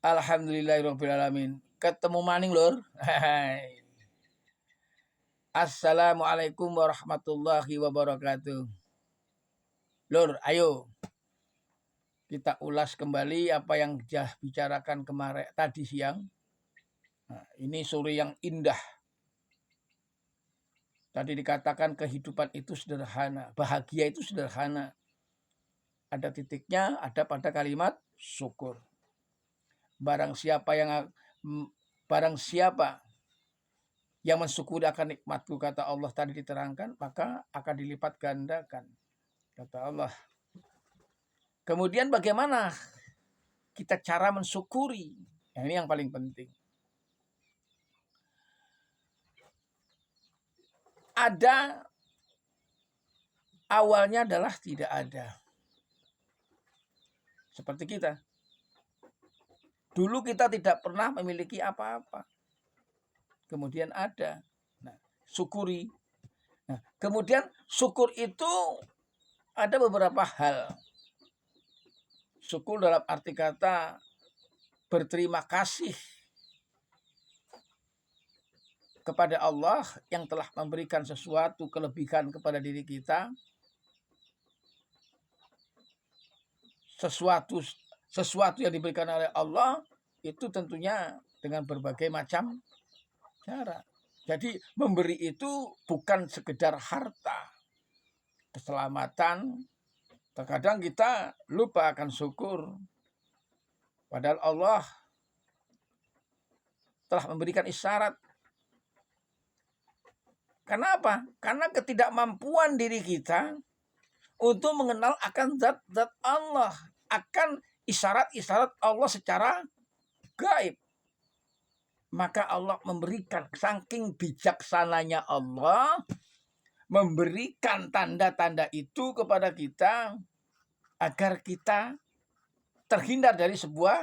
Alhamdulillahirabbil alamin. Ketemu maning lur. Assalamualaikum warahmatullahi wabarakatuh. Lur, ayo kita ulas kembali apa yang Jah bicarakan kemarin tadi siang. Nah, ini sore yang indah. Tadi dikatakan kehidupan itu sederhana, bahagia itu sederhana. Ada titiknya, ada pada kalimat syukur. Barang siapa yang mensyukuri akan nikmatku, kata Allah tadi diterangkan, maka akan dilipat gandakan, kata Allah. Kemudian bagaimana kita cara mensyukuri? Ini yang paling penting. Ada, awalnya adalah tidak ada. Seperti kita. Dulu kita tidak pernah memiliki apa-apa. Kemudian ada. Nah, syukuri. Nah, kemudian syukur itu ada beberapa hal. Syukur dalam arti kata berterima kasih kepada Allah yang telah memberikan sesuatu kelebihan kepada diri kita. Sesuatu yang diberikan oleh Allah itu tentunya dengan berbagai macam cara. Jadi memberi itu bukan sekedar harta, keselamatan. Terkadang kita lupa akan syukur. Padahal Allah telah memberikan isyarat. Kenapa? Karena ketidakmampuan diri kita untuk mengenal akan zat-zat Allah, akan isyarat-isyarat Allah secara gaib. Maka Allah memberikan, saking bijaksananya Allah, memberikan tanda-tanda itu kepada kita agar kita terhindar dari sebuah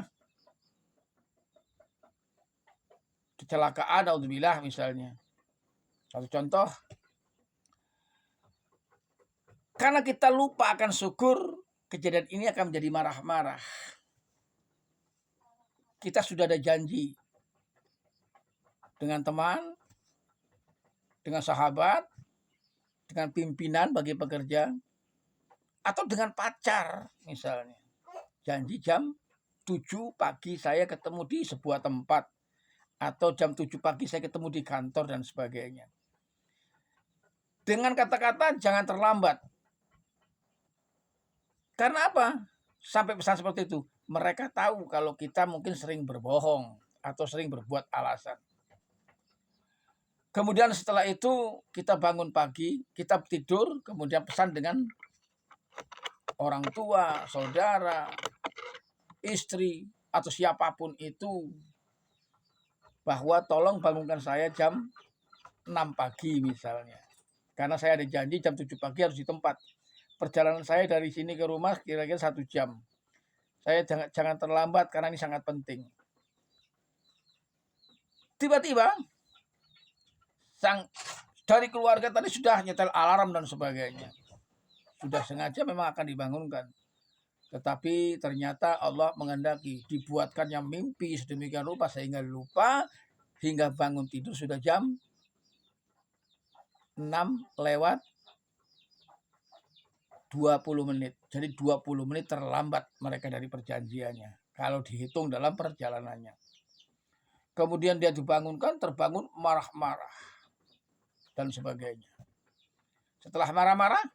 kecelakaan, naudzubillah misalnya. Satu contoh, karena kita lupa akan syukur, kejadian ini akan menjadi marah-marah. Kita sudah ada janji dengan teman, dengan sahabat, dengan pimpinan bagi pekerja, atau dengan pacar misalnya. Janji jam 7 pagi saya ketemu di sebuah tempat, atau jam 7 pagi saya ketemu di kantor dan sebagainya. Dengan kata-kata jangan terlambat. Karena apa? Sampai pesan seperti itu. Mereka tahu kalau kita mungkin sering berbohong atau sering berbuat alasan. Kemudian setelah itu kita bangun pagi, kita tidur, kemudian pesan dengan orang tua, saudara, istri, atau siapapun itu, bahwa tolong bangunkan saya jam 6 pagi misalnya. Karena saya ada janji jam 7 pagi harus di tempat. Perjalanan saya dari sini ke rumah kira-kira 1 jam. Saya jangan terlambat karena ini sangat penting. Tiba-tiba dari keluarga tadi sudah nyetel alarm dan sebagainya. Sudah sengaja memang akan dibangunkan. Tetapi ternyata Allah menghendaki dibuatkannya mimpi sedemikian rupa sehingga lupa, hingga bangun tidur sudah jam 6 lewat 20 menit. Jadi 20 menit terlambat mereka dari perjanjiannya. Kalau dihitung dalam perjalanannya. Kemudian dia dibangunkan, terbangun marah-marah. Dan sebagainya. Setelah marah-marah,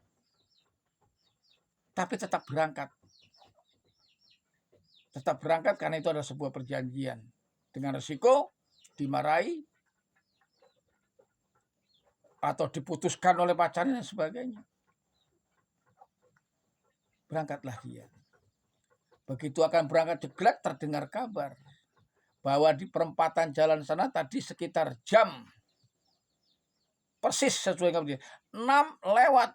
tapi tetap berangkat. Tetap berangkat karena itu adalah sebuah perjanjian. Dengan resiko dimarahi, atau diputuskan oleh pacarnya dan sebagainya. Berangkatlah dia. Begitu akan berangkat jeglek terdengar kabar bahwa di perempatan jalan sana tadi sekitar jam persis sesuai dengan 6 lewat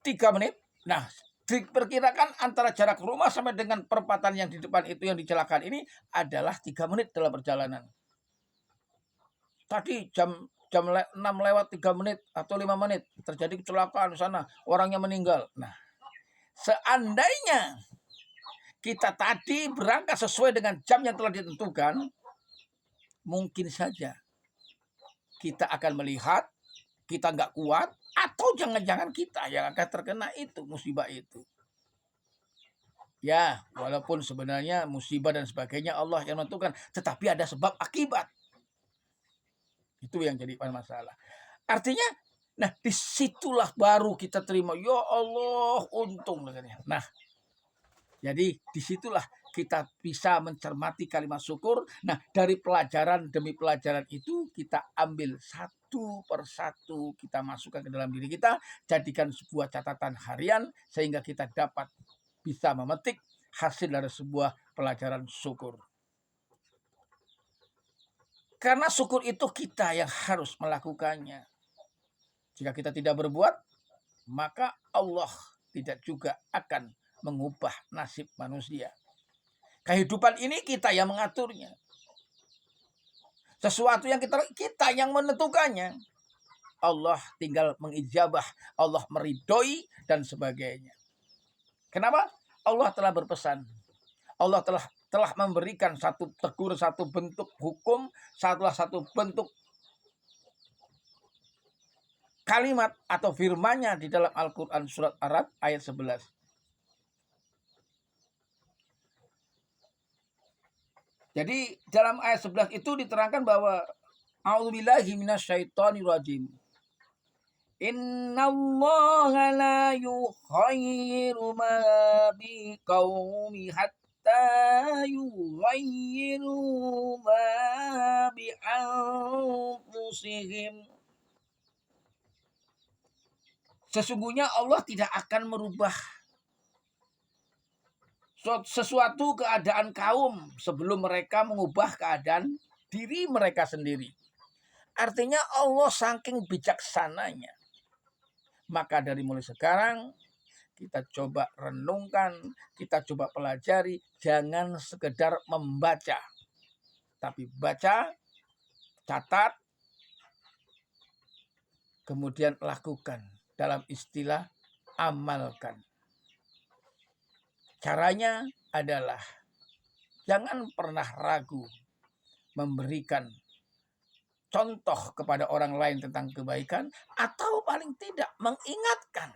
3 menit. Nah, diperkirakan antara jarak rumah sampai dengan perempatan yang di depan itu yang dicelakaan ini adalah 3 menit dalam perjalanan. Tadi jam 6 lewat 3 menit atau 5 menit terjadi kecelakaan di sana, orangnya meninggal. Nah, seandainya kita tadi berangkat sesuai dengan jam yang telah ditentukan, mungkin saja kita akan melihat kita nggak kuat, atau jangan-jangan kita yang akan terkena itu musibah itu. Ya, walaupun sebenarnya musibah dan sebagainya Allah yang menentukan, tetapi ada sebab akibat. Itu yang jadi masalah. Artinya, nah disitulah baru kita terima. Ya Allah, untung. Nah, jadi disitulah kita bisa mencermati kalimat syukur. Nah, dari pelajaran demi pelajaran itu kita ambil satu persatu, kita masukkan ke dalam diri kita, jadikan sebuah catatan harian sehingga kita dapat bisa memetik hasil dari sebuah pelajaran syukur. Karena syukur itu kita yang harus melakukannya. Jika kita tidak berbuat, maka Allah tidak juga akan mengubah nasib manusia. Kehidupan ini kita yang mengaturnya. Sesuatu yang kita yang menentukannya. Allah tinggal mengijabah, Allah meridhoi dan sebagainya. Kenapa? Allah telah berpesan. Allah telah memberikan satu tegur, satu bentuk hukum, satu bentuk kalimat atau firman-Nya di dalam Al-Qur'an surat Ar-Ra'd ayat 11. Jadi dalam ayat 11 itu diterangkan bahwa a'udzubillahi minasyaitonirrajim. Innallaha la yughayyiru ma biqaumin hatta yughayyiru ma bi anfusihim. Sesungguhnya Allah tidak akan merubah sesuatu keadaan kaum sebelum mereka mengubah keadaan diri mereka sendiri. Artinya Allah saking bijaksananya. Maka dari mulai sekarang kita coba renungkan, kita coba pelajari, jangan sekedar membaca. Tapi baca, catat, kemudian lakukan. Dalam istilah amalkan. Caranya adalah jangan pernah ragu memberikan contoh kepada orang lain tentang kebaikan, atau paling tidak mengingatkan.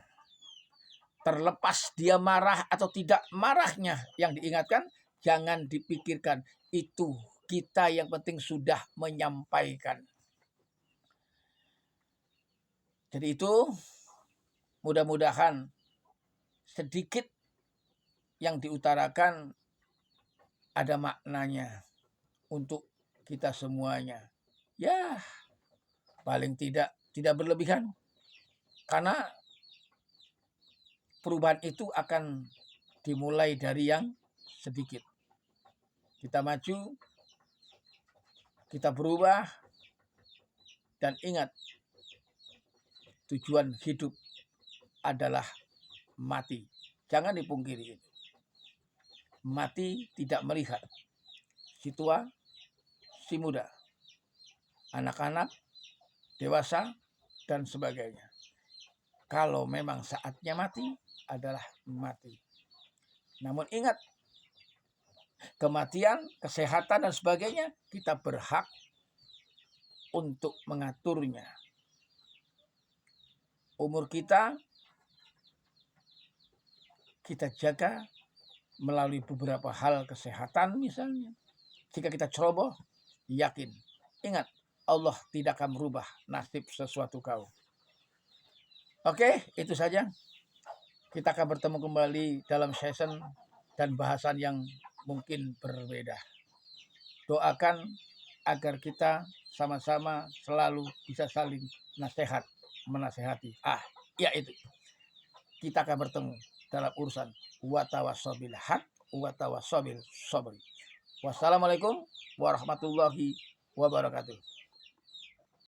Terlepas dia marah atau tidak marahnya yang diingatkan, jangan dipikirkan. Itu kita yang penting sudah menyampaikan. Jadi itu mudah-mudahan sedikit yang diutarakan ada maknanya untuk kita semuanya. Ya, paling tidak berlebihan. Karena perubahan itu akan dimulai dari yang sedikit. Kita maju, kita berubah, dan ingat, tujuan hidup adalah mati. Jangan dipungkiri itu. Mati tidak melihat si tua, si muda, anak-anak, dewasa, dan sebagainya. Kalau memang saatnya mati, adalah mati. Namun ingat, kematian, kesehatan, dan sebagainya, kita berhak untuk mengaturnya. Umur kita jaga melalui beberapa hal kesehatan misalnya. Jika kita ceroboh, yakin, ingat, Allah tidak akan merubah nasib sesuatu kaum. Oke, itu saja. Kita akan bertemu kembali dalam session dan bahasan yang mungkin berbeda. Doakan agar kita sama-sama selalu bisa saling nasihat, menasehati. Ya itu. Kita akan bertemu dalam urusan watawassobil haq, watawassobil sabri. Wassalamualaikum warahmatullahi wabarakatuh.